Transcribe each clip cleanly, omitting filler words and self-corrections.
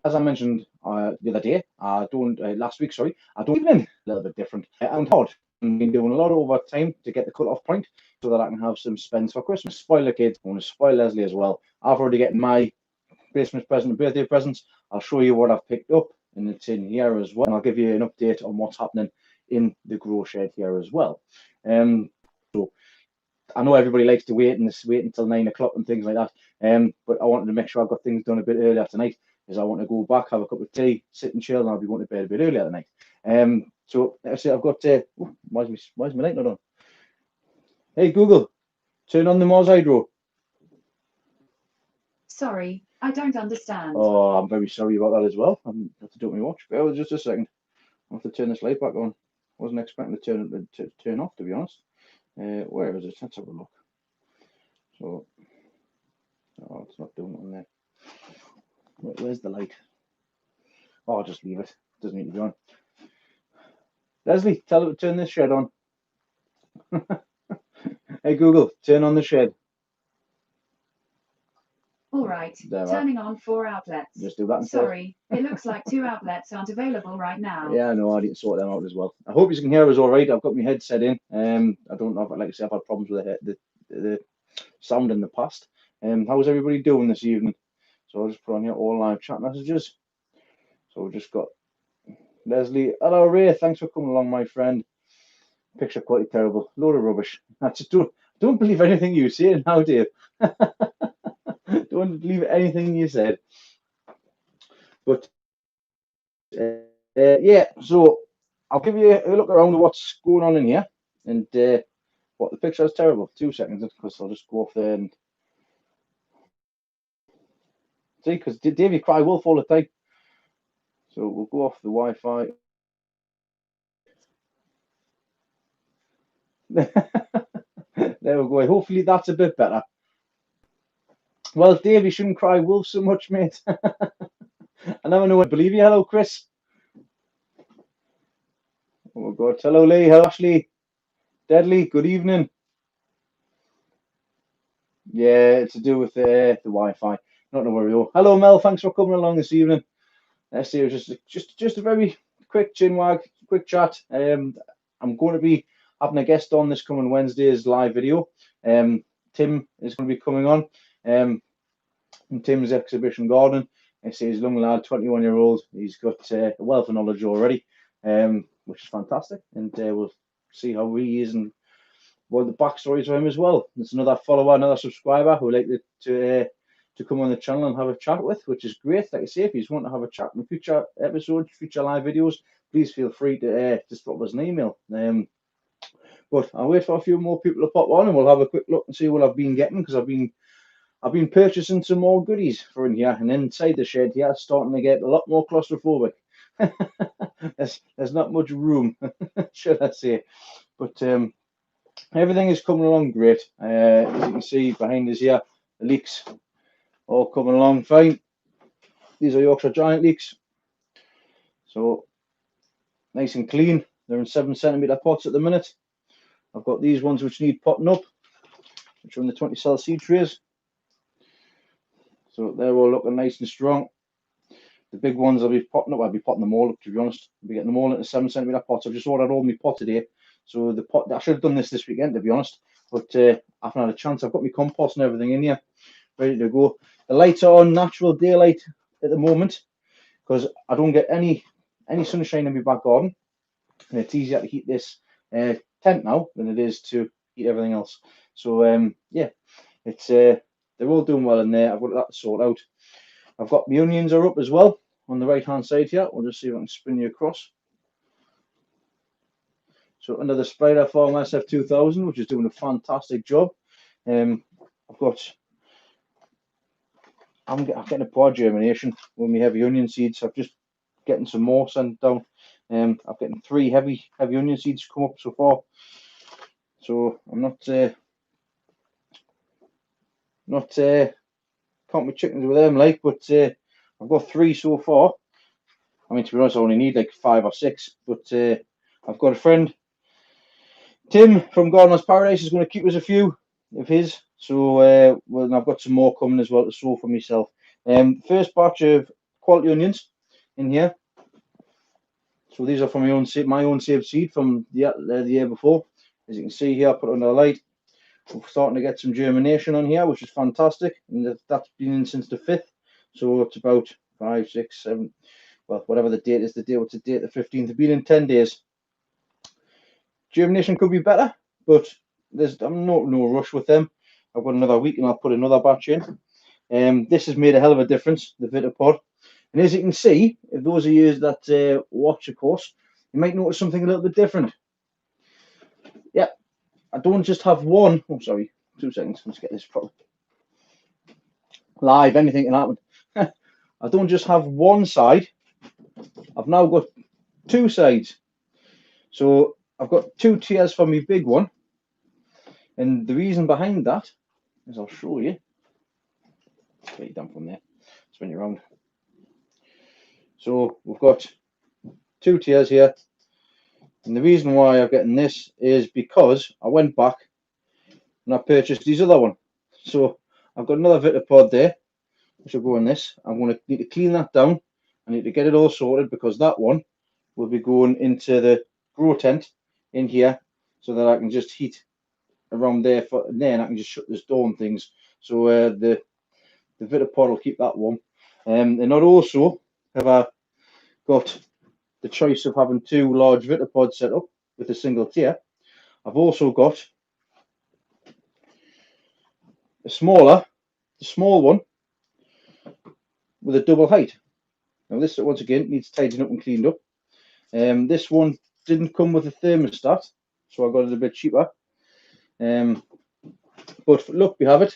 as I mentioned the other day, I don't last week, sorry, I don't even a little bit different. I'm hard. I've been doing a lot of overtime to get the cut-off point so that I can have some spends for Christmas. Spoil the kids, I want to spoil Leslie as well. I've already getting my Christmas present and birthday presents. I'll show you what I've picked up, and it's in here as well. And I'll give you an update on what's happening in the grow shed here as well. So I know everybody likes to wait until 9 o'clock and things like that. But I wanted to make sure I've got things done a bit earlier tonight, because I want to go back, have a cup of tea, sit and chill, and I'll be going to bed a bit earlier tonight. So let's see, I've got. Why is my light not on? Hey Google, turn on the Mars Hydro. Sorry, I don't understand. Oh, I'm very sorry about that as well. I have to do it my watch. Bear with just a second. I have to turn this light back on. Wasn't expecting to turn off, to be honest. Where is it? Let's have a look. So, oh, it's not doing it on there. Where's the light? Oh, I'll just leave it. Doesn't need to be on. Leslie, tell it to turn this shed on. Hey Google, turn on the shed. All right, turning on 4 outlets. Just do that instead. Sorry, it looks like 2 outlets aren't available right now. Yeah, I know. I need to sort them out as well. I hope you can hear us all right. I've got my headset in. I don't know if, like I say, I've had problems with the sound in the past. How's everybody doing this evening? So I'll just put on here all live chat messages. So we've just got Leslie. Hello, Ray. Thanks for coming along, my friend. Picture quality terrible. Load of rubbish. I just don't believe anything you say now, Dave. Don't believe anything you said. But yeah, so I'll give you a look around at what's going on in here, and what the picture is terrible. 2 seconds, because I'll just go off there and see, because Davey cry wolf all the time. So we'll go off the Wi-Fi. There we go. Hopefully that's a bit better. Well, Dave, you shouldn't cry wolf so much, mate. I never know what to believe you. Hello, Chris. Oh my God. Hello, Lee. Hello, Ashley. Deadly. Good evening. Yeah, it's to do with the Wi-Fi. Not to worry. Hello, Mel. Thanks for coming along this evening. Let's see. Just a very quick chinwag, quick chat. I'm going to be having a guest on this coming Wednesday's live video. Tim is going to be coming on. From Tim's Exhibition Garden. He's a young lad, 21-year-old. He's got a wealth of knowledge already, which is fantastic. And we'll see how he is and what the backstories of him as well. There's another follower, another subscriber who would like to come on the channel and have a chat with, which is great. Like I say, if you just want to have a chat in future episodes, future live videos, please feel free to just drop us an email. But I'll wait for a few more people to pop on, and we'll have a quick look and see what I've been getting, because I've been purchasing some more goodies for in here, and inside the shed here, it's starting to get a lot more claustrophobic. There's not much room, should I say? But everything is coming along great. As you can see behind us here, the leeks all coming along fine. These are Yorkshire Giant leeks, so nice and clean. They're in 7cm pots at the minute. I've got these ones which need potting up, which are in the 20-cell seed trays. So they're all looking nice and strong. The big ones I'll be potting up. I'll be potting them all up, to be honest. I'll be getting them all into 7cm pots. I've just ordered all my pot today. So the pot, I should have done this weekend, to be honest. But I haven't had a chance. I've got my compost and everything in here, ready to go. The lights are on natural daylight at the moment, because I don't get any sunshine in my back garden. And it's easier to heat this tent now than it is to heat everything else. So yeah, it's they're all doing well in there. I've got that sorted out. I've got my onions are up as well on the right hand side here. We'll just see if I can spin you across. So under the Spider Farm SF2000, which is doing a fantastic job. I'm getting a poor germination with my heavy onion seeds. So I'm just getting some more sent down. I'm getting 3 heavy onion seeds come up so far. So I'm not can't be chickens with them, like, but I've got 3 so far. I mean, to be honest, I only need like 5 or 6, but I've got a friend, Tim from Gardener's Paradise, is going to keep us a few of his. So well, I've got some more coming as well to sow for myself. First batch of quality onions in here. So these are from my own saved seed from the year before. As you can see here, I put it under the light. We're starting to get some germination on here, which is fantastic. And that's been in since the 5th. So it's about 5, 6, 7, well, whatever the date is, what's the date? The 15th. It's been in 10 days. Germination could be better, but I'm no rush with them. I've got another week and I'll put another batch in. This has made a hell of a difference, the vitapod. And as you can see, if those of you that watch the course, you might notice something a little bit different. Yeah, I don't just have one. Oh, sorry, 2 seconds. Let's get this properly. Live, anything can happen. I don't just have one side. I've now got 2 sides. So I've got 2 tiers for my big one. And the reason behind that is I'll show you. Get you down from there. Spin you around. So we've got 2 tiers here. And the reason why I'm getting this is because I went back and I purchased these other one. So I've got another vitapod there, which will go in this. I'm going to need to clean that down. I need to get it all sorted because that one will be going into the grow tent in here so that I can just heat around there and then I can just shut this door and things. So the vitapod will keep that warm. And not also have I got the choice of having 2 large vitapods set up with a single tier. I've also got a small one with a double height. Now this once again needs tidying up and cleaned up. This one didn't come with a thermostat, so I got it a bit cheaper. But look, we have it.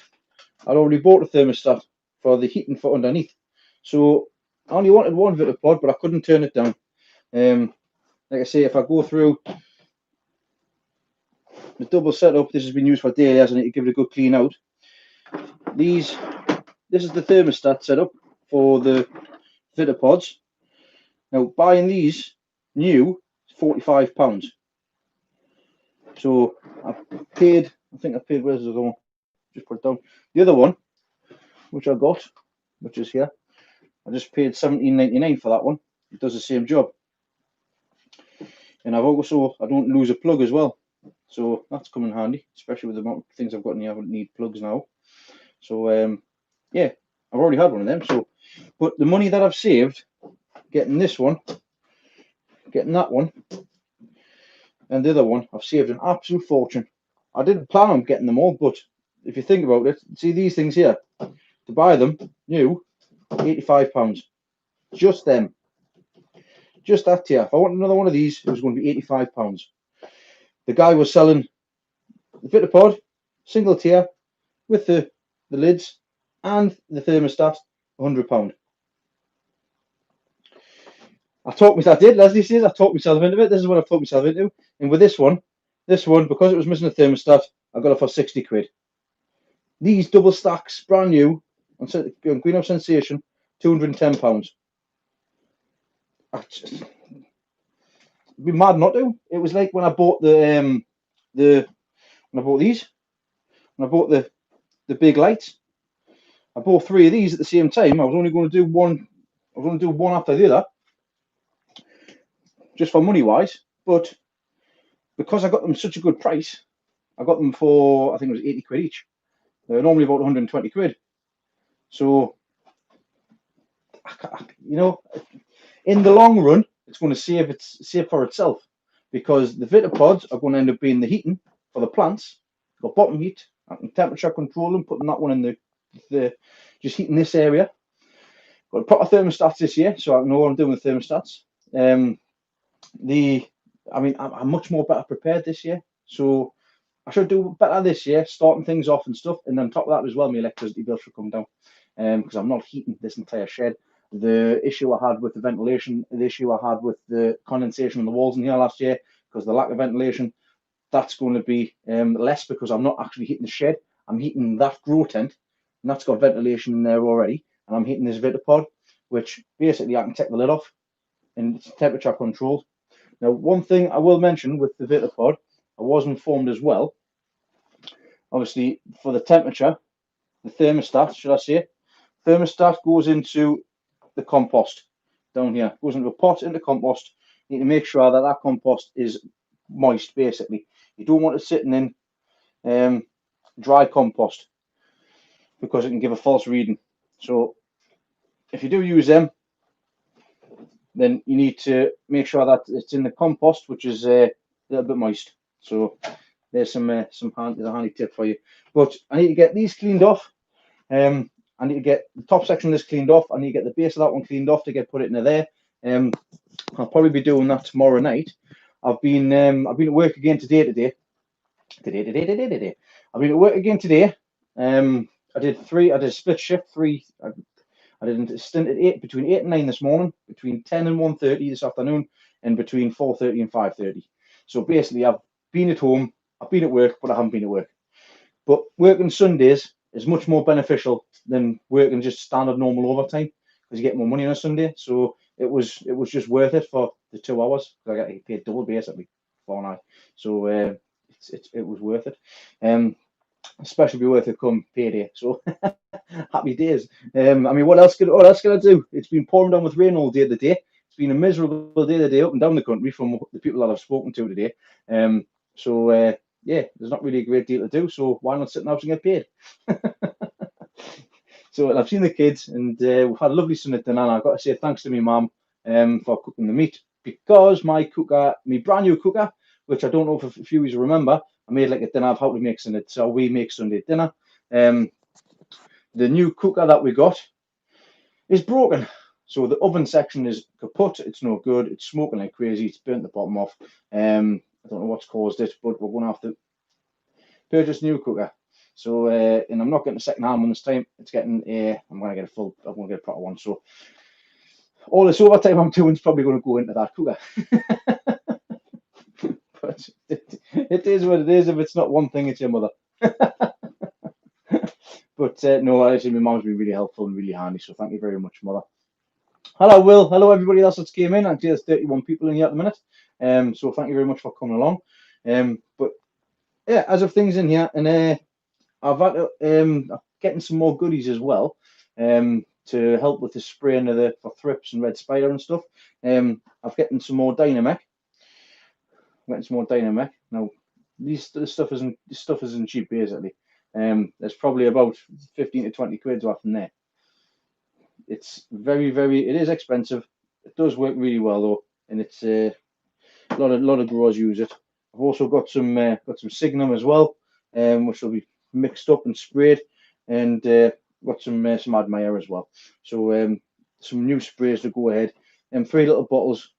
I'd already bought a thermostat for the heating for underneath. So I only wanted one vitapod, but I couldn't turn it down. Like I say, if I go through the double setup, this has been used for daily, hasn't it? You give it a good clean out. This is the thermostat setup for the vitapods. Now buying these new is £45. So I think I paid, where's the other one? Just put it down. The other one, which I got, which is here, I just paid £17.99 for that one. It does the same job. And I don't lose a plug as well. So that's come in handy, especially with the amount of things I've got in here. I don't need plugs now. So yeah, I've already had one of them. So, but the money that I've saved, getting this one, getting that one, and the other one, I've saved an absolute fortune. I didn't plan on getting them all, but if you think about it, see these things here, to buy them new, £85. Just them. Just that tier. If I want another one of these, it was going to be £85. The guy was selling the vitapod, single tier, with the lids and the thermostat, £100. I did, Leslie says, I talked myself into it. This is what I've talked myself into. And with this one, because it was missing a thermostat, I got it for 60 quid. These double stacks, brand new, on Greenhouse Sensation, £210. It'd be mad not to. It was like when I bought when I bought these, when I bought the big lights. I bought 3 of these at the same time. I was only going to do one. I was going to do one after the other, just for money wise. But because I got them such a good price, I got them for, I think it was 80 quid each. They're normally about 120 quid. So, you know, in the long run, it's going to save for itself, because the vitapods are going to end up being the heating for the plants. Got bottom heat. I can temperature control them, putting that one in the just heating this area. Got proper thermostats this year, so I know what I'm doing with thermostats. I'm much more better prepared this year, so I should do better this year, starting things off and stuff. And on top of that as well, my electricity bill should come down, because I'm not heating this entire shed. The issue I had with the ventilation, the issue I had with the condensation on the walls in here last year, because the lack of ventilation, that's going to be less, because I'm not actually heating the shed. I'm heating that grow tent, and that's got ventilation in there already. And I'm heating this vitapod, which basically I can take the lid off, and it's temperature controlled. Now, one thing I will mention with the vitapod, I was informed as well, obviously for the temperature, the thermostat, should I say, thermostat goes into the compost down here. It goes into a pot, into compost. You need to make sure that that compost is moist, basically. You don't want it sitting in dry compost because it can give a false reading. So if you do use them, then you need to make sure that it's in the compost, which is a little bit moist. So there's there's a handy tip for you. But I need to get these cleaned off. I need to get the top section of this cleaned off. I need to get the base of that one cleaned off to put it into there. I'll probably be doing that tomorrow night. I've been at work again today. I've been at work again today. I did a split shift, I did a stint at between 8 and 9 this morning, between 10 and 1:30 this afternoon, and between 4:30 and 5:30. So basically, I've been at home, I've been at work, but I haven't been at work. But working Sundays is much more beneficial than working just standard normal overtime because you get more money on a Sunday. So it was just worth it for the 2 hours. I got paid double basically for an hour. So it was worth it. Especially be worth it come payday. So happy days. I mean, what else can I do? It's been pouring down with rain all day today. It's been a miserable day today up and down the country from the people that I've spoken to today. Yeah, there's not really a great deal to do. So why not sit in the house and get paid? So I've seen the kids and we've had a lovely Sunday dinner. And I've got to say thanks to my mum for cooking the meat because my brand new cooker, which I don't know if a few of you remember, I made like a dinner of how to make Sunday. So we make Sunday dinner. The new cooker that we got is broken. So the oven section is kaput. It's no good. It's smoking like crazy. It's burnt the bottom off. I don't know what's caused it, but we're going to have to purchase a new cooker. So and I'm not getting a second hand one this time. It's getting I'm going to get a proper one. So all this overtime I'm doing is probably going to go into that cooker. But it is what it is. If it's not one thing, it's your mother. But no, actually, my mom's been really helpful and really handy. So thank you very much, mother. Hello, Will. Hello, everybody else that's came in. Actually, there's 31 people in here at the minute. So thank you very much for coming along. But yeah, as of things in here, and I've had getting some more goodies as well. To help with the spraying for thrips and red spider and stuff. I've getting some more Dynamec. Now, this stuff isn't cheap basically. There's probably about 15 to 20 quid worth in there. It's it is expensive. It does work really well though, and it's a lot of growers use it. I've also got some Signum as well, which will be mixed up and sprayed, and got some Admire as well. So some new sprays to go ahead, and 3 little bottles.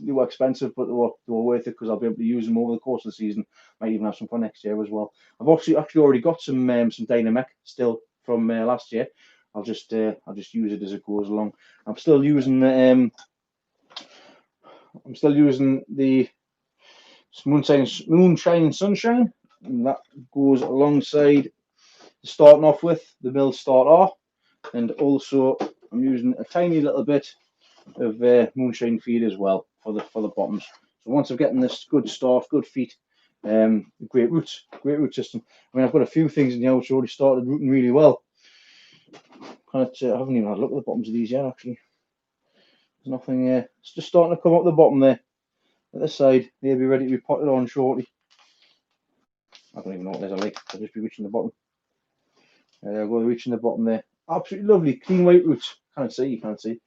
They were expensive, but they were worth it because I'll be able to use them over the course of the season. Might even have some for next year as well. I've actually already got some Dynamec still from last year. I'll just use it as it goes along. I'm still using the Moonshine and Sunshine, and that goes alongside starting off with the mill starter, and also I'm using a tiny little bit of Moonshine feed as well for the bottoms. So once I've gotten this good start, good feet, great root system. I mean, I've got a few things in here which already started rooting really well. I haven't even had a look at the bottoms of these yet actually. There's nothing. It's just starting to come up the bottom there. At this side, they'll be ready to be potted on shortly. I don't even know what there's a like. I'll just be reaching the bottom. There go, reaching the bottom there. Absolutely lovely, clean white roots. You can't see.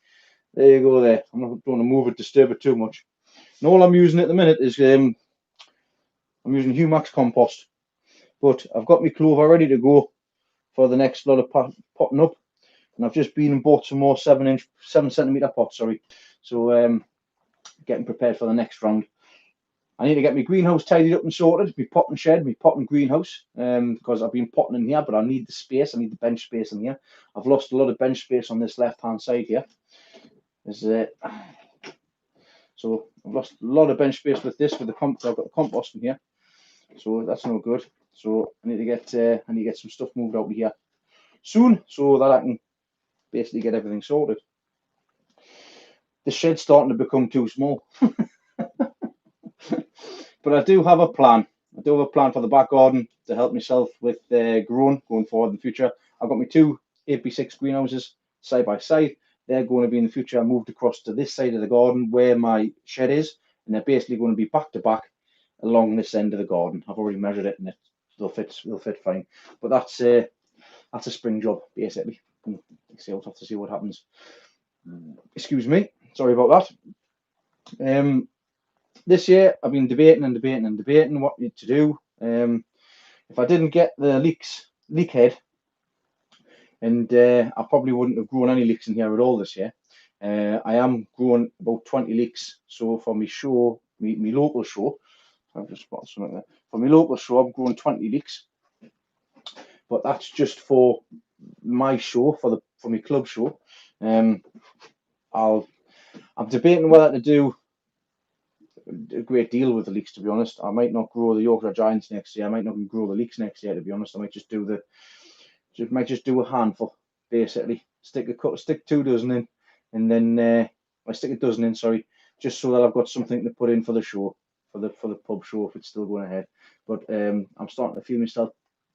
There you go there. I'm not going to move it, disturb it too much. And all I'm using at the minute is I'm using Humax compost. But I've got my clover ready to go for the next lot of potting up. And I've just been and bought some more 7 centimeter pots, sorry. So getting prepared for the next round. I need to get my greenhouse tidied up and sorted, my potting shed, my potting greenhouse, because I've been potting in here, but I need the space, I need the bench space in here. I've lost a lot of bench space on this left-hand side here. So I've lost a lot of bench space with this, I've got the compost in here, so that's no good. So I need to get some stuff moved out of here soon, so that I can basically get everything sorted. The shed's starting to become too small. But I do have a plan. I do have a plan for the back garden to help myself with growing going forward in the future. I've got my 2 8x6 greenhouses side by side. they're going to be in the future moved across to this side of the garden where my shed is, and they're basically going to be back to back along this end of the garden. I've already measured it, and they'll fit fine. But that's a spring job basically. So we'll have to see what happens. Excuse me, sorry about that. This year I've been debating what to do. If I didn't get the leek head, and I probably wouldn't have grown any leeks in here at all this year. I am growing about 20 leeks. So for my show, my local show, I've just spotted something there. For my local show, I'm growing 20 leeks, but that's just for my show, for my club show. I'm debating whether to do a great deal with the leeks, to be honest. I might not grow the Yorkshire Giants next year. I might not even grow the leeks next year, to be honest. I might just do a handful, basically. Stick 2 dozen in, and then I stick a dozen in, sorry, just so that I've got something to put in for the show, for the pub show if it's still going ahead. But I'm starting to feel myself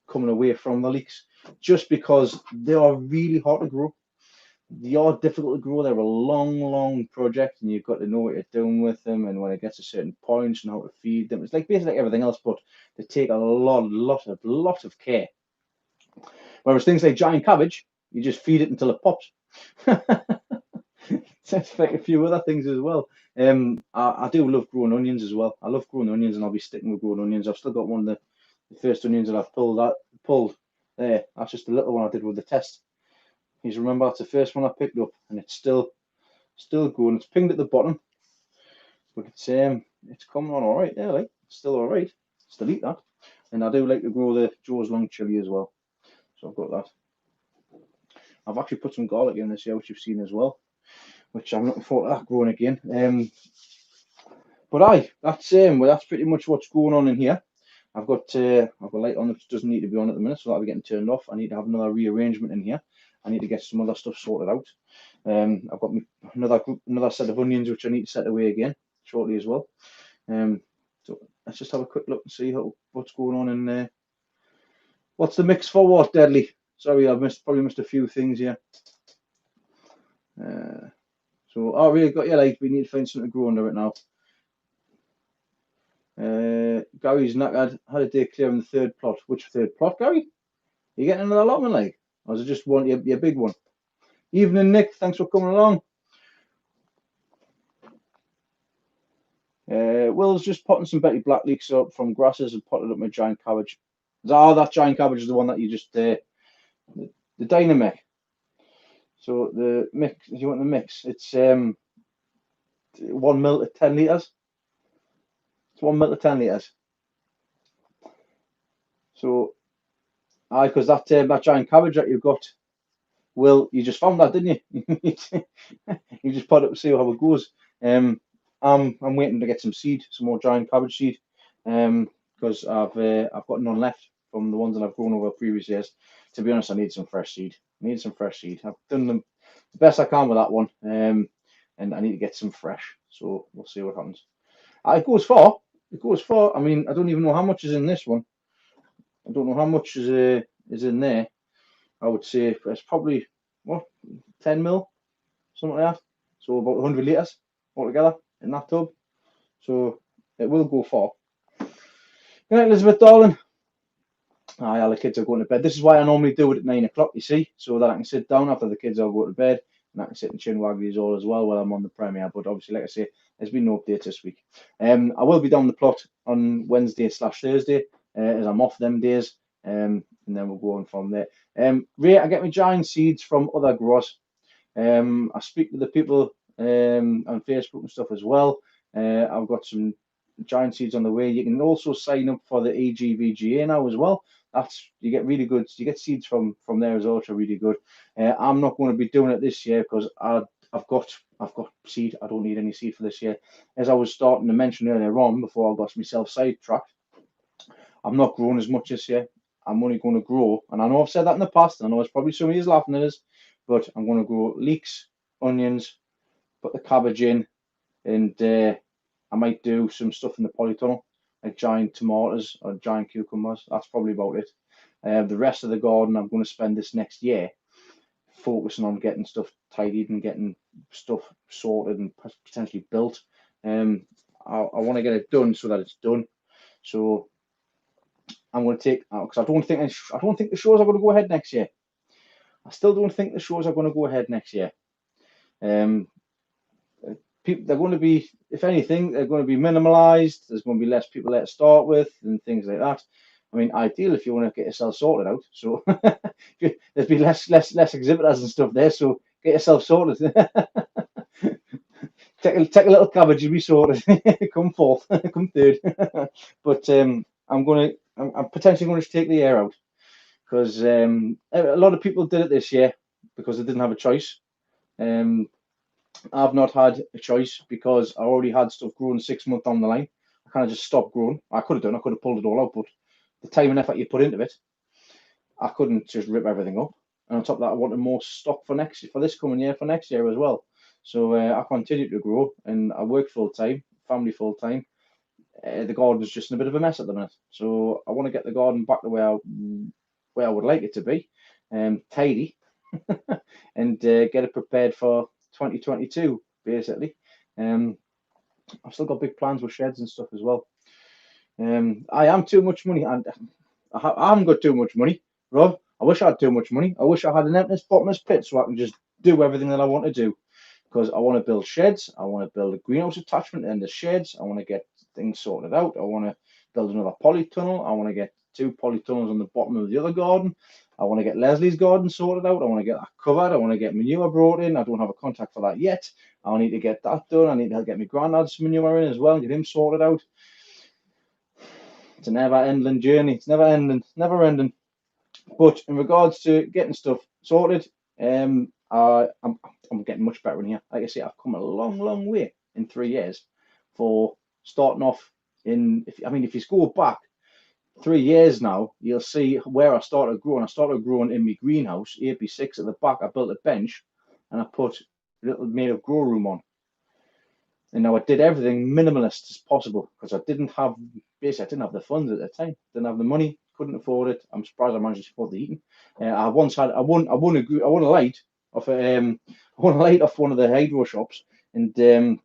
coming away from the leeks, just because they are really hard to grow. They are difficult to grow. They're a long project, and you've got to know what you're doing with them, and when it gets to certain points, and how to feed them. It's like basically everything else, but they take a lot of care. Whereas things like giant cabbage, you just feed it until it pops. That's like a few other things as well. I do love growing onions as well. I love growing onions, and I'll be sticking with growing onions. I've still got one of the first onions that I've pulled there. That's just the little one I did with the test. You remember that's the first one I picked up, and it's still growing. It's pinged at the bottom, but it's coming on all right there. Like, it's still all right. Still eat that, and I do like to grow the Joe's long chili as well. So I've got that. I've actually put some garlic in this year, which you've seen as well, which I'm looking forward to that growing again. But that's pretty much what's going on in here. I've got a light on that doesn't need to be on at the minute, so that'll be getting turned off. I need to have another rearrangement in here. I need to get some other stuff sorted out. I've got another set of onions which I need to set away again shortly as well. So let's just have a quick look and see what's going on in there. What's the mix for what, Deadly? Sorry, I've probably missed a few things here. Really got your light. We need to find something to grow under it now. Gary's knackered. Had a day clearing the third plot. Which third plot, Gary? You getting another allotment, like? Or is it just one, your big one? Evening, Nick. Thanks for coming along. Will's just potting some Betty Black leeks up from grasses and potted up my giant cabbage. That giant cabbage is the one that you just the Dynamic. So the mix, if you want the mix, it's 1 mil to 10 litres. It's 1 mil to 10 litres. So, because that giant cabbage that you've got, Will, you just found that, didn't you? You just put it to see how it goes. I'm waiting to get some more giant cabbage seed, because I've got none left from the ones that I've grown over previous years. To be honest, I need some fresh seed. I've done the best I can with that one, and I need to get some fresh. So we'll see what happens. It goes far. I mean, I don't even know how much is in this one. I don't know how much is in there. I would say it's probably 10 mil, something like that. So about 100 litres altogether in that tub. So it will go far. Good night, Elizabeth, darling. All the kids are going to bed. This is why I normally do it at 9 o'clock, you see, so that I can sit down after the kids all go to bed, and I can sit and chin wag these all as well while I'm on the premiere. But obviously, like I say, there's been no updates this week. I will be down the plot on Wednesday/Thursday, as I'm off them days, and then we'll go on from there. I get my giant seeds from other growers. I speak to the people on Facebook and stuff as well. I've got some giant seeds on the way. You can also sign up for the EGVGA now as well. You get really good. You get seeds from there as well, which are really good. I'm not going to be doing it this year because I've got seed. I don't need any seed for this year. As I was starting to mention earlier on, before I got myself sidetracked, I'm not growing as much this year. I'm only going to grow, and I know I've said that in the past, and I know it's probably somebody who's laughing at us, but I'm going to grow leeks, onions, put the cabbage in, and I might do some stuff in the polytunnel, like giant tomatoes or giant cucumbers. That's probably about it. The rest of the garden I'm going to spend this next year focusing on getting stuff tidied and getting stuff sorted and potentially built. I want to get it done so that it's done. So I'm going to take because I don't think the shows are going to go ahead next year. I still don't think the shows are going to go ahead next year. People, they're going to be, if anything, they're going to be minimalized. There's going to be less people there to start with and things like that. I mean, ideal if you want to get yourself sorted out. So there'd be less exhibitors and stuff there. So get yourself sorted. take a little cabbage, you'll be sorted. Come fourth, come third. But I'm potentially going to take the air out because a lot of people did it this year because they didn't have a choice. I've not had a choice because I already had stuff growing 6 months down the line. I kind of just stopped growing. I could have pulled it all out, but the time and effort you put into it, I couldn't just rip everything up. And on top of that, I wanted more stock for this coming year, for next year as well. So I continued to grow and I work full time, family full time. The garden's just in a bit of a mess at the minute. So I want to get the garden back to where I would like it to be, tidy, and get it prepared for 2022, basically. I've still got big plans with sheds and stuff as well. I am too much money, and I haven't got too much money, Rob. I wish I had too much money. I wish I had an empty bottomless pit so I can just do everything that I want to do. Because I want to build sheds, I want to build a greenhouse attachment in the sheds, I want to get things sorted out, I want to build another polytunnel, I want to get 2 polytunnels on the bottom of the other garden, I want to get Leslie's garden sorted out, I want to get that covered, I want to get manure brought in, I don't have a contact for that yet, I need to get that done, I need to get my granddad's manure in as well, get him sorted out. It's a never-ending journey, it's never ending. But in regards to getting stuff sorted, I'm getting much better in here. Like I say, I've come a long way in 3 years for starting off if you go back 3 years now, you'll see where I started growing. I started growing in my greenhouse, AP6 at the back. I built a bench and I put a little made of grow room on. And now I did everything minimalist as possible because I didn't have the funds at the time, didn't have the money, couldn't afford it. I'm surprised I managed to support the heating. I won a light off one of the hydro shops, and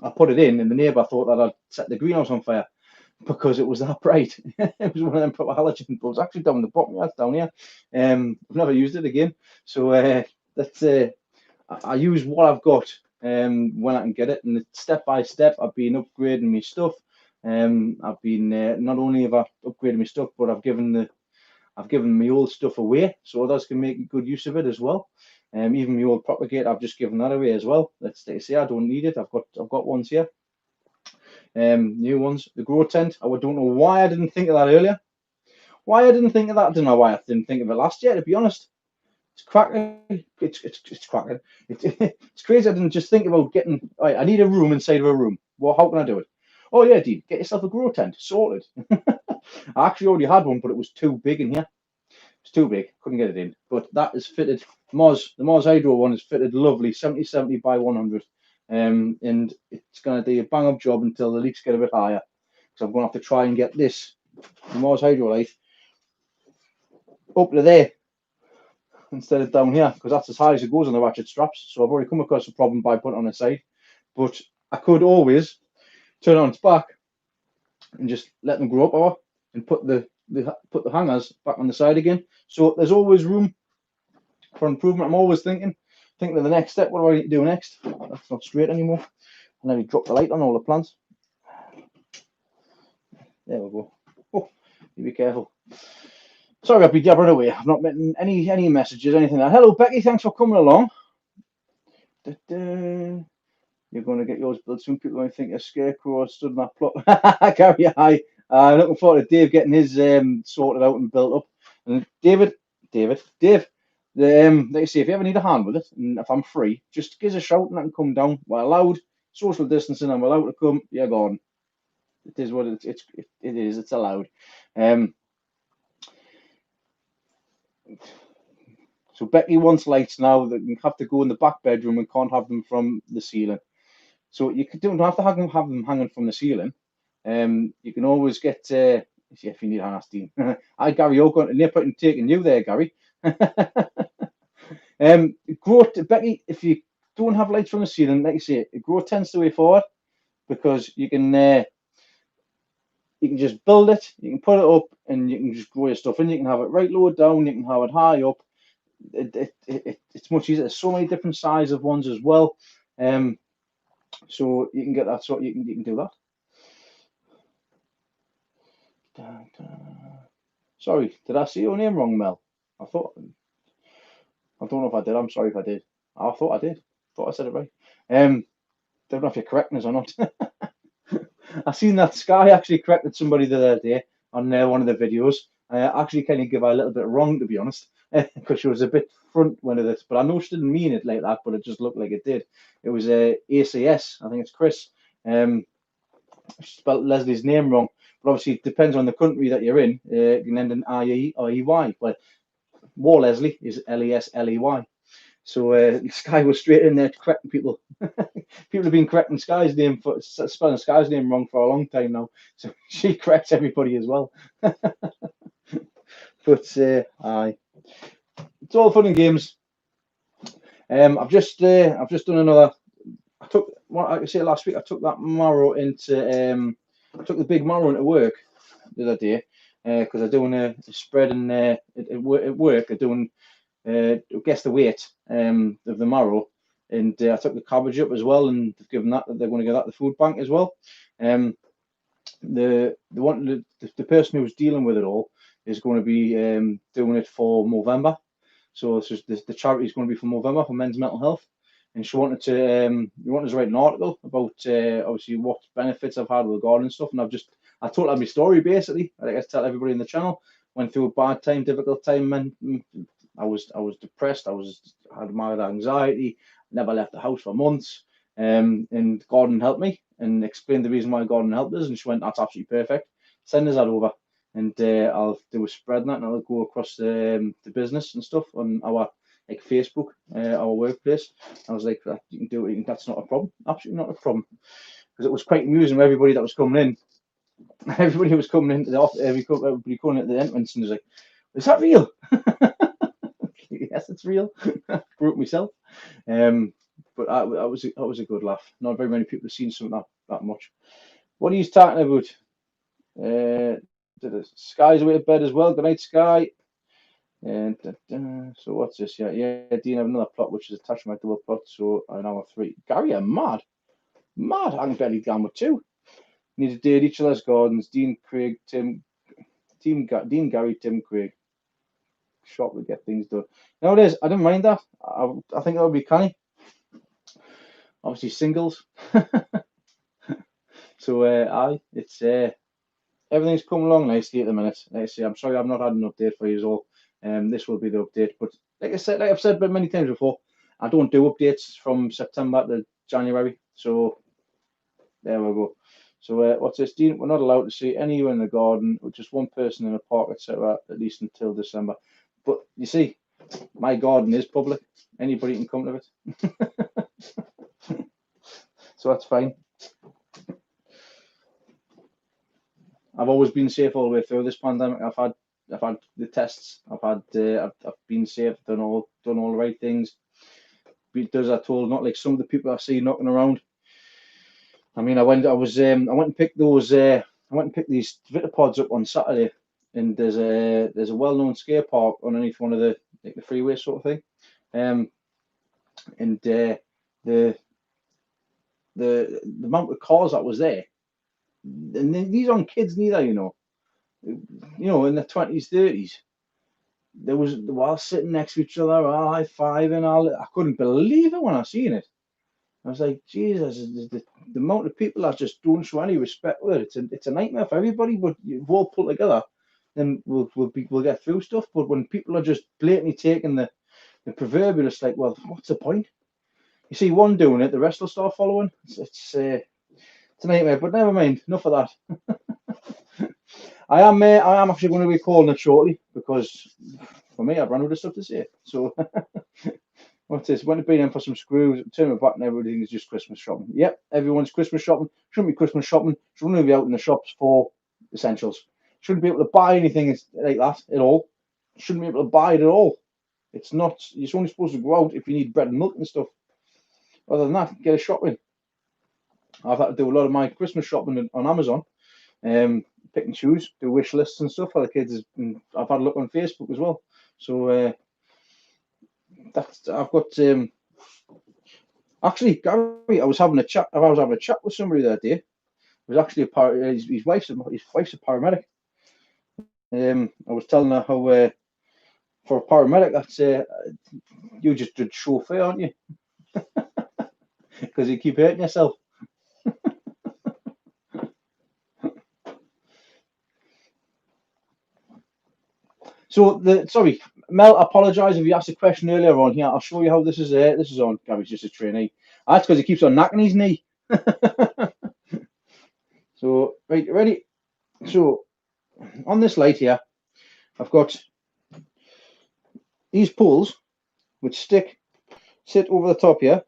I put it in, and the neighbour thought that I'd set the greenhouse on fire because it was that bright. It was one of them proper halogen bulbs, actually down the bottom. Yeah, it's down here. I've never used it again. So I use what I've got when I can get it, and step by step I've been upgrading my stuff. I've been not only have I upgraded my stuff, but I've given my old stuff away so others can make good use of it as well. Even my old propagator, I've just given that away as well. Let's say I don't need it. I've got ones here. New ones. The grow tent. I don't know why I didn't think of that earlier. Why I didn't think of that. I don't know why I didn't think of it last year. To be honest, it's cracking. It's cracking. It's crazy. I didn't just think about getting. Right, I need a room inside of a room. Well, how can I do it? Oh yeah, Dean, get yourself a grow tent. Sorted. I actually already had one, but it was too big in here. It's too big. Couldn't get it in. But that is fitted. The Moz Hydro one is fitted lovely, 70 by 100. And it's going to do a bang up job until the leaks get a bit higher. So I'm going to have to try and get the Moz Hydro light up to there instead of down here, because that's as high as it goes on the ratchet straps. So I've already come across a problem by putting it on the side. But I could always turn it on its back and just let them grow up over and put the hangers back on the side again. So there's always room for improvement. I'm always thinking of the next step. What do I need to do next? That's not straight anymore. And then we drop the light on all the plants. There we go. Oh, you be careful. Sorry, I'll be jabbering away. I've not met any messages, anything like that. Hello, Becky. Thanks for coming along. You're going to get yours built soon. People might think a scarecrow stood in that plot. Gary, hi. Looking forward to Dave getting his sorted out and built up. And Dave, like I say, if you ever need a hand with it, and if I'm free, just give us a shout and I can come down. We're allowed social distancing. I'm allowed to come. You're gone. It is what it is. It's allowed. So Becky wants lights now that you have to go in the back bedroom and can't have them from the ceiling. So you don't have to have them hanging from the ceiling. You can always get if you need a Hannah Steam. Hi Gary, you're going to nip it and taking you there, Gary. Growth, Becky, if you don't have lights from the ceiling, like you say, growth tends to way forward because you can just build it, you can put it up, and you can just grow your stuff in. You can have it right low down, you can have it high up. It's much easier. There's so many different sizes of ones as well. So you can get that sort. You can do that. Sorry, did I say your name wrong, Mel? I don't know if I did. I'm sorry if I did. I thought I did. Thought I said it right. Don't know if you're correcting us or not. I seen that Sky actually corrected somebody the other day on one of the videos. I actually kind of give her a little bit wrong, to be honest, because she was a bit front one of this. But I know she didn't mean it like that, but it just looked like it did. It was ACS. I think it's Chris. She spelled Leslie's name wrong. But obviously, it depends on the country that you're in. You can end in IE or EY. But War Leslie is LESLEY. So Sky was straight in there correcting people. People have been correcting Sky's name for spelling Sky's name wrong for a long time now. So she corrects everybody as well. But aye, it's all fun and games. I've just done another. I took what I said last week. I took that marrow into. I took the big marrow into work the other day because I'm doing a spread and at work. I'm doing guess the weight of the marrow, and I took the cabbage up as well, and they've given that they're going to give that to the food bank as well. The person who's dealing with it all is going to be doing it for November. So it's just the charity is going to be for November for men's mental health. And she wanted to write an article about obviously what benefits I've had with gardening stuff, and I told her my story basically. I think I tell everybody in the channel. Went through a bad time, difficult time, and I was depressed. I had mild anxiety. Never left the house for months. And Gordon helped me and explained the reason why Gordon helped us. And she went, "That's absolutely perfect. Send us that over, and I'll do a spread on that, and I'll go across the business and stuff on our like Facebook, our workplace." I was like, "You can do it. That's not a problem. Absolutely not a problem." Because it was quite amusing with everybody that was coming in. Everybody who was coming into the office, everybody coming at the entrance, and was like, "Is that real?" Yes, it's real. Grew up myself. But that was a good laugh. Not very many people have seen something that much. What are you talking about? Sky's away to bed as well. Good night, Sky. And so what's this? Yeah, Dean, I have another plot which is attached to my double plot. So I now have 3. Gary, I'm mad. I can barely down with 2. Need to date each other's gardens. Dean, Craig, Tim, Dean, Gary, Tim, Craig. Shop would get things done. Nowadays, I don't mind that. I think that would be canny. Obviously, singles. So it's everything's coming along nicely at the minute. Like I say, I'm sorry I've not had an update for you all. This will be the update. But like I've said many times before, I don't do updates from September to January. So there we go. So what's this, Dean? We're not allowed to see anyone in the garden, with just one person in a park, etc., at least until December. But you see, my garden is public. Anybody can come to it. So that's fine. I've always been safe all the way through this pandemic. I've had the tests. I've been safe. Done all the right things. Does I told, not like some of the people I see knocking around. I mean, I went and picked those. I went and picked these vitapods up on Saturday, and there's a well-known skate park underneath one of the freeway sort of thing, and the amount of cars that was there, and these aren't kids neither, in the 20s, 30s. They were all sitting next to each other, all high-fiving. I couldn't believe it when I seen it. I was like, Jesus, the amount of people that just don't show any respect with it. It's a nightmare for everybody, but if we'll pull together, then we'll get through stuff. But when people are just blatantly taking the proverbial, it's like, well, what's the point? You see one doing it, the rest will start following. It's a nightmare, but never mind. Enough of that. I am actually going to be calling it shortly because for me, I've run out of stuff to say. So. What's this? Went to B&M for some screws, turn my back and everything is just Christmas shopping. Yep, everyone's Christmas shopping. Shouldn't be Christmas shopping. Should only be out in the shops for essentials. Shouldn't be able to buy anything like that at all. Shouldn't be able to buy it at all. It's not. You're only supposed to go out if you need bread and milk and stuff. Other than that, get a shopping. I've had to do a lot of my Christmas shopping on Amazon. Pick and choose, do wish lists and stuff for the kids. And I've had a look on Facebook as well. So that's I've got. Actually, Gary, I was having a chat with somebody that day. It was actually his wife's a paramedic. I was telling her how for a paramedic, that's you just did chauffeur, aren't you? Because you keep hurting yourself. So sorry, Mel, I apologise if you asked a question earlier on here. I'll show you how this is. This is on. Gary's just a trainee. That's because he keeps on knacking his knee. So right, ready? So on this light here, I've got these poles which sit over the top here,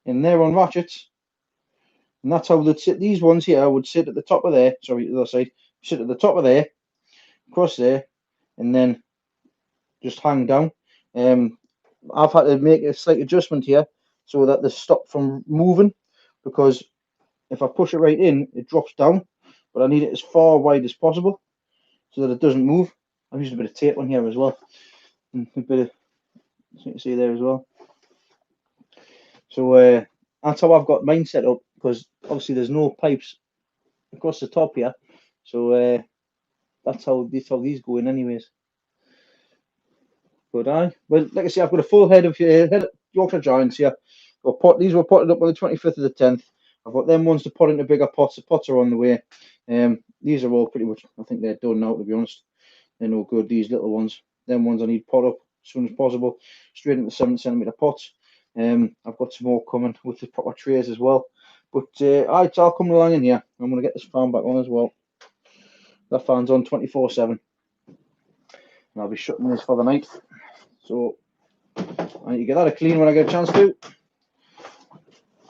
and they're on ratchets, and that's how they'd sit. These ones here would sit at the top of there. Sorry, the other side, sit at the top of there, across there, and then just hang down. I've had to make a slight adjustment here so that they stop from moving, because if I push it right in, it drops down, but I need it as far wide as possible so that it doesn't move. I've used a bit of tape on here as well, and a bit of, so you can see there as well. So that's how I've got mine set up, because obviously there's no pipes across the top here, so that's how these go in anyways. But well, like I say, I've got a full head of Yorkshire Giants here. These were potted up on the 25th of the 10th. I've got them ones to pot into bigger pots. The pots are on the way. These are all pretty much, I think they're done now, to be honest. They're no good, these little ones. Them ones I need pot up as soon as possible, straight into 7cm pots. I've got some more coming with the proper trays as well. But it's all coming along in here. I'm going to get this fan back on as well. That fan's on 24/7. And I'll be shutting this for the night. So I need to get that a clean when I get a chance to.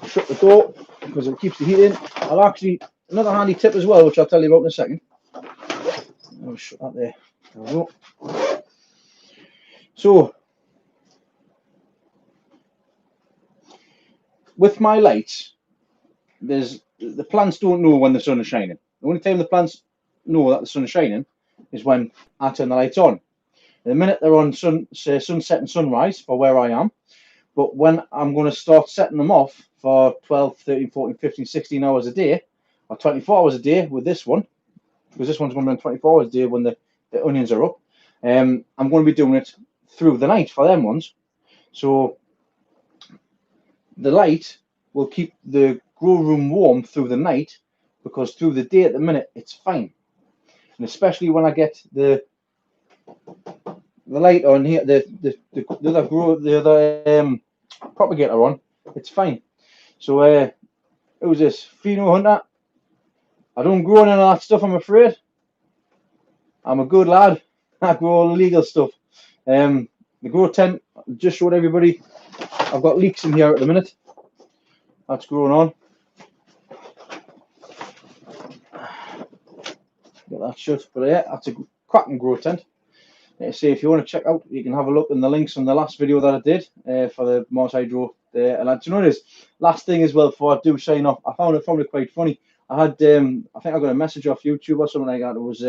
Shut the door because it keeps the heat in. I'll actually, another handy tip as well, which I'll tell you about in a second. I'll shut that there. There we go. So with my lights, the plants don't know when the sun is shining. The only time the plants know that the sun is shining is when I turn the lights on. The minute they're on sunset and sunrise for where I am, but when I'm going to start setting them off for 12, 13, 14, 15, 16 hours a day, or 24 hours a day with this one, because this one's going to be on 24 hours a day when the onions are up, I'm going to be doing it through the night for them ones. So the light will keep the grow room warm through the night, because through the day at the minute it's fine. And especially when I get the light on here, the other propagator on, it's fine. So who's this? Pheno Hunter. I don't grow any of that stuff, I'm afraid. I'm a good lad. I grow all the legal stuff. The grow tent, just showed everybody. I've got leeks in here at the minute. That's growing on. Get that shut. But yeah, that's a cracking grow tent. So if you want to check out, you can have a look in the links on the last video that I did for the Mars Hydro. And do you know this? Last thing as well, before I do sign off, I found it quite funny. I had, I think I got a message off YouTube or something like that. It was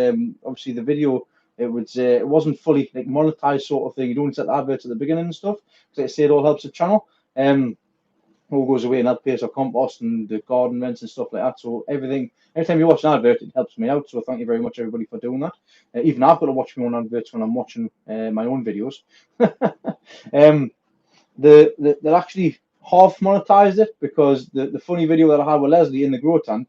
obviously the video. It wasn't fully like monetized sort of thing. You don't set the adverts at the beginning and stuff, because they say it all helps the channel. All goes away and help pay for compost and the garden rents and stuff like that. So every time you watch an advert, it helps me out. So thank you very much, everybody, for doing that. Even I've got to watch my own adverts when I'm watching my own videos. They actually half monetized it, because the funny video that I had with Leslie in the grow tent,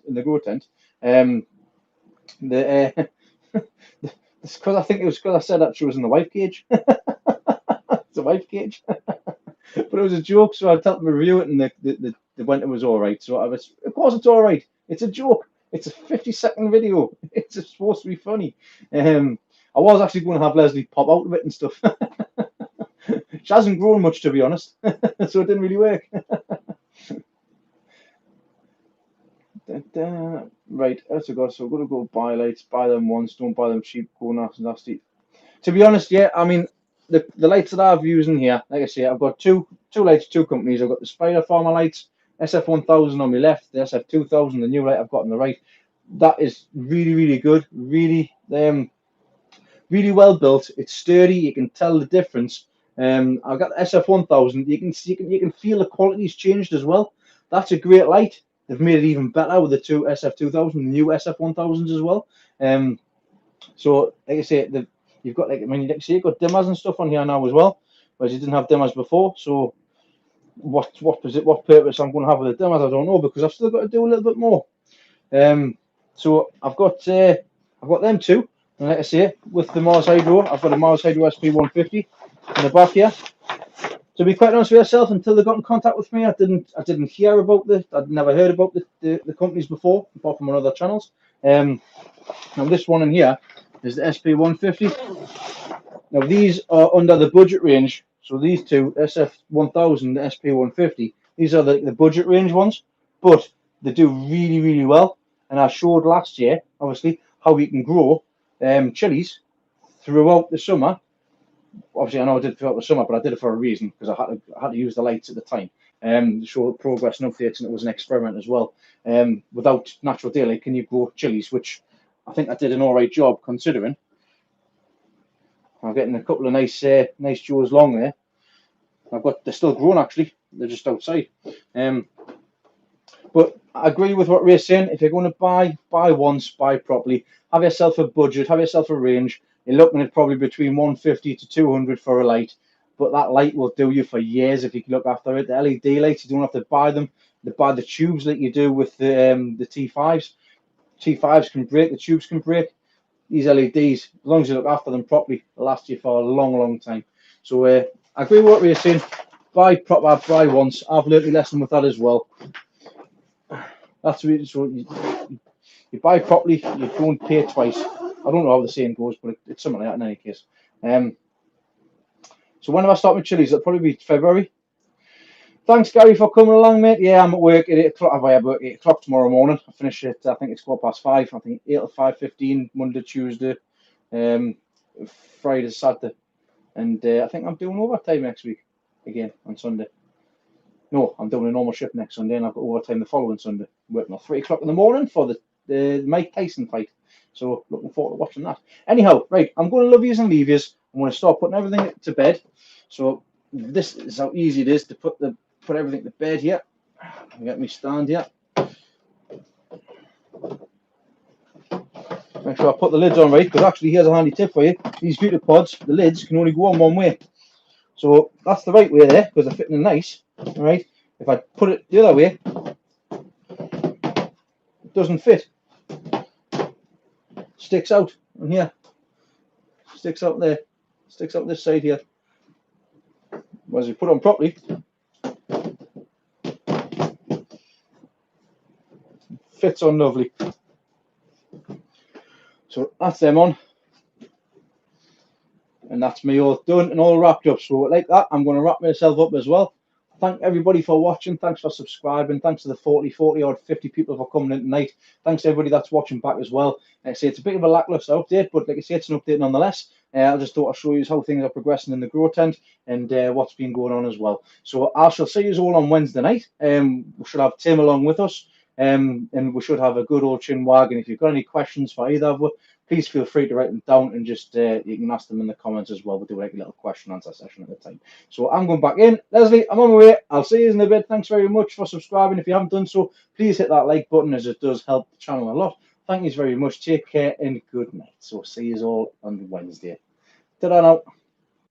it's because I think it was because I said that she was in the wife cage. It's a wife cage. But it was a joke, so I helped them review it, and they went it was all right. So of course it's all right. It's a joke. It's a 50-second video. It's supposed to be funny. I was actually going to have Leslie pop out of it and stuff. She hasn't grown much, to be honest, so it didn't really work. Right, that's a go. So we're going to go buy lights, buy them once, don't buy them cheap, go nasty. To be honest, yeah, I mean, the lights that I've using here, like I say, I've got two lights, two companies. I've got the Spider Farmer lights, SF1000 on my left, the SF2000, the new light I've got on the right. That is really good, really well built. It's sturdy. You can tell the difference. I've got the SF1000. You can feel the quality's changed as well. That's a great light. They've made it even better with the two SF2000, the new SF1000s as well. So like I say, you've got you can see you've got dimmers and stuff on here now as well, whereas you didn't have dimmers before. So what purpose I'm going to have with the dimmers, I don't know, because I've still got to do a little bit more. So I've got them two, and like I say, with the Mars Hydro, I've got a Mars Hydro SP150 in the back here. To be quite honest with yourself, until they got in contact with me, I didn't hear about I'd never heard about the companies before, apart from on other channels. Now this one in here is the SP150. Now these are under the budget range. So these two, SF1000, the SP150, these are the budget range ones, but they do really well. And I showed last year, obviously, how you can grow chilies throughout the summer. Obviously, I know I did it throughout the summer, but I did it for a reason, because I had to use the lights at the time to show progress and updates, and it was an experiment as well. Without natural daylight, can you grow chilies? Which I think I did an all right job, considering. I'm getting a couple of nice Joes long there. They're still growing actually. They're just outside. But I agree with what Ray's saying. If you're going to buy once, buy properly. Have yourself a budget. Have yourself a range. You're looking at probably between 150 to 200 for a light. But that light will do you for years if you can look after it. The LED lights, you don't have to buy them. You buy the tubes like you do with the T5s. T5s can break. The tubes can break. These LEDs, as long as you look after them properly, they'll last you for a long time. So I agree with what we're saying. Buy proper, buy once. I've learned a lesson with that as well. That's really, so you buy properly, you don't pay twice. I don't know how the saying goes, but it's something like that in any case. So when have I started with chilies? It'll probably be February. Thanks, Gary, for coming along, mate. Yeah, I'm at work at 8 o'clock. I have work at 8 o'clock tomorrow morning. I finish at, I think it's 5:15. I think 8 to 5:15, Monday, Tuesday, Friday, Saturday. And I think I'm doing overtime next week again on Sunday. No, I'm doing a normal shift next Sunday, and I've got overtime the following Sunday. Working at 3 o'clock in the morning for the Mike Tyson fight. So looking forward to watching that. Anyhow, right, I'm going to love yous and leave yous. I'm going to start putting everything to bed. So this is how easy it is to put everything to bed here. Get me stand here. Make sure I put the lids on right, because actually here's a handy tip for you. These vitapods, the lids can only go on one way. So that's the right way there, because they're fitting in nice. All right. If I put it the other way, it doesn't fit. Sticks out on here. Sticks out there. Sticks out this side here. Whereas you put it on properly, fits on lovely. So that's them on. And that's me all done and all wrapped up. So like that, I'm going to wrap myself up as well. Thank everybody for watching. Thanks for subscribing. Thanks to the 40 odd 50 people for coming in tonight. Thanks to everybody that's watching back as well. Like I say, it's a bit of a lackluster update, but like I say, it's an update nonetheless. I just thought I'd show you how things are progressing in the grow tent and what's been going on as well. So I shall see you all on Wednesday night. We should have Tim along with us. And we should have a good old chin wag. And if you've got any questions for either of us, please feel free to write them down, and just you can ask them in the comments as well. We'll do like a little question answer session at the time. So I'm going back in. Leslie, I'm on my way. I'll see you in a bit. Thanks very much for subscribing. If you haven't done so, please hit that like button, as it does help the channel a lot. Thank you very much. Take care and good night. So see you all on Wednesday. Ta-da now.